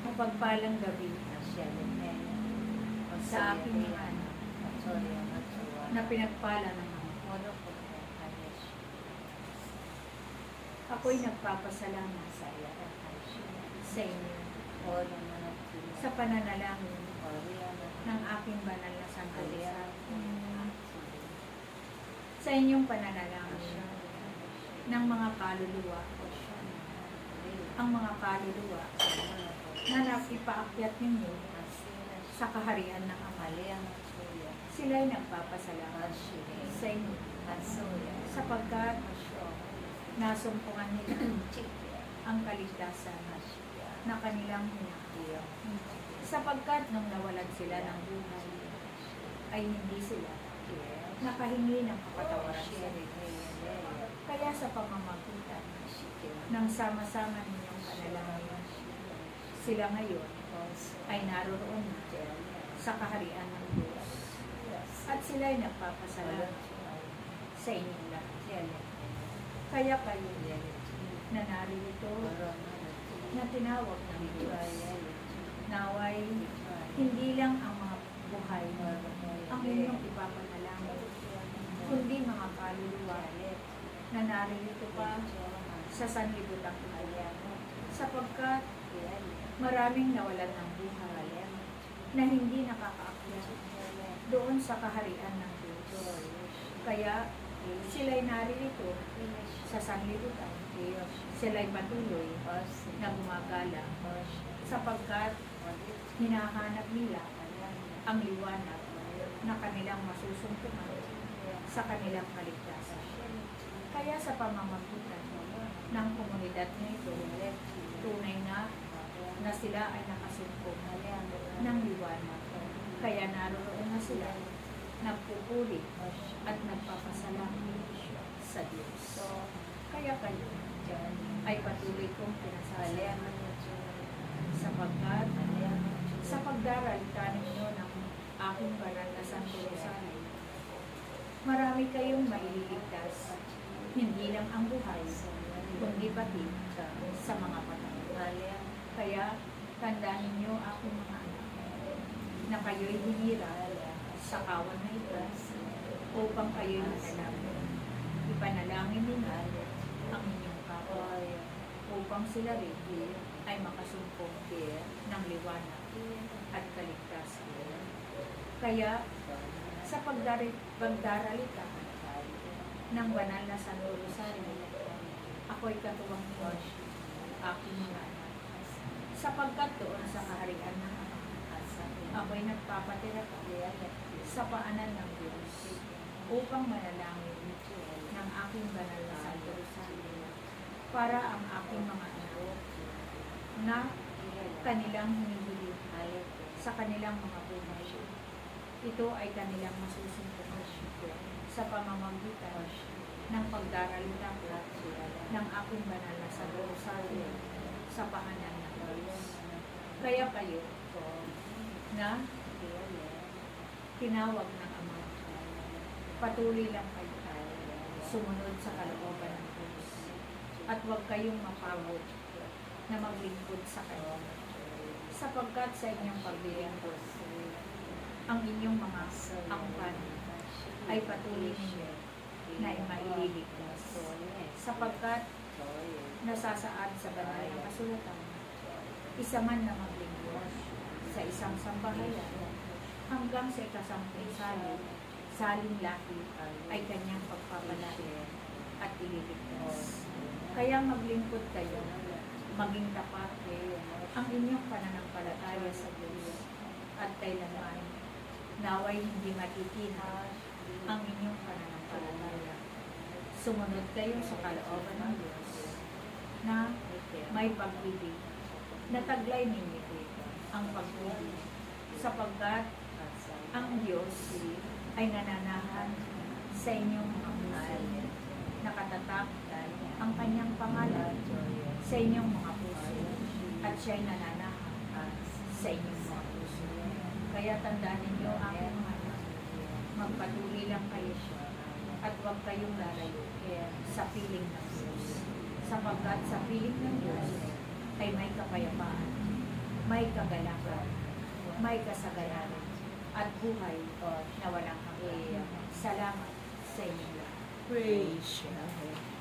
Mapagpalang gabi sa aking mga anak na pinagpala ng Ama. Ako'y nagpapasalamat sa inyo sa pananalangin ng aking banal na Santo Rosario. Sa inyong pananalangin ng mga kaluluwa, ang mga kaluluwa na napipaakyat ninyo sa kaharian ng Ama. Sila'y nagpapasalamat sa inyo sapagkat nasumpungan nila ang kaligtasan na kanilang hinahanap. Sapagkat nung nawalan sila ng buhay, ay hindi sila nakahingi ng kapatawaran sa Diyos. Kaya sa pamamagitan ng sama-sama ninyong panalangin, sila ngayon ay naroroon na sa kaharian ng Diyos. At sila'y nagpapasalamat sa inyong lahat. Kaya kayo na narito na tinawag ng Diyos, naway hindi lang ang mga buhay ang inyong ipapanalangin, kundi mga kaluluwa na narito pa sa sanlibutan ito, sapagkat maraming nawalan ng buhay na hindi nakakaakyat doon sa kaharian ng Diyos. Kaya sila'y narito sa sanlibutan, sila'y patuloy na gumagala sapagkat hinahanap nila ang liwanag na kanilang masusumpungan sa kanilang kaligtasan. Kaya sa pamamagitan ng komunidad na ito, tunay na sila ay nakasumpong ng liwanag. Kaya naroon na sila nagpupuri at nagpapasalamat sa Diyos. Kaya kayo ay patuloy kong pinasalamat sapagkat sa pagdaralita ninyo ng aking banal na Santo Rosario, marami kayong mailigtas, hindi lang ang buhay, kundi pati sa mga patay. Kaya tandaan ninyo aking mga anak na kayo'y hinira sa kawan na ito upang kayo'y manalangin. Ipanalangin ninyo ang inyong kapwa upang sila rin ay makasumpong ng liwanag at kaligtasan. Kaya sa pagdaralita ng banal na Santo Rosario, ako'y katuwang ninyo, aking mga anak, sapagkat doon sa kaharian ng Ama, ako'y nagpapatira sa paanan ng Diyos upang manalangin ng aking banal na Santo Rosario para ang aking mga anak na kanilang hinihili sa kanilang mga buhay. Ito ay kanilang masusumpungan sa pamamagitan ng pagdaralita ng aking banal na Santo Rosario sa paanan ng Diyos. Kaya kayo na tinawag ng Ama, patuloy lang kayo sumunod sa kalooban ng Diyos at huwag kayong mapagod na maglingkod sa Kanya, sapagkat sa inyong paglilingkod ang inyong mga angkan ay patuloy ninyo na maililigtas, sapagkat nasasaad sa banal na kasulatan, isa man na maglingkod sa isang sambahayan hanggang sa ikasampung saling lahi ay kanyang pagpapalain at ililigtas. Kaya maglingkod kayo, maging tapat ang inyong pananampalataya sa Diyos at kailanman naway hindi matitina ang inyong pananampalataya. Sumunod kayo sa kalooban ng Diyos na may pag-ibig, na taglay ninyo ang pag-ibig, sapagkat ang Diyos ay nananahan sa inyong mga puso, nakatatak ang kanyang pangalan sa inyong mga puso, at siya'y nananahan sa inyong mga puso. Kaya tandaan ninyo ang mga anak, magpatuloy lang kayo at huwag kayong lalayo sa piling ng Diyos, sapagkat sa piling ng Diyos ay may kapayapaan, may kagalakan, may kasagaran, at buhay na walang hanggan. Salamat sa inyo. Praise you.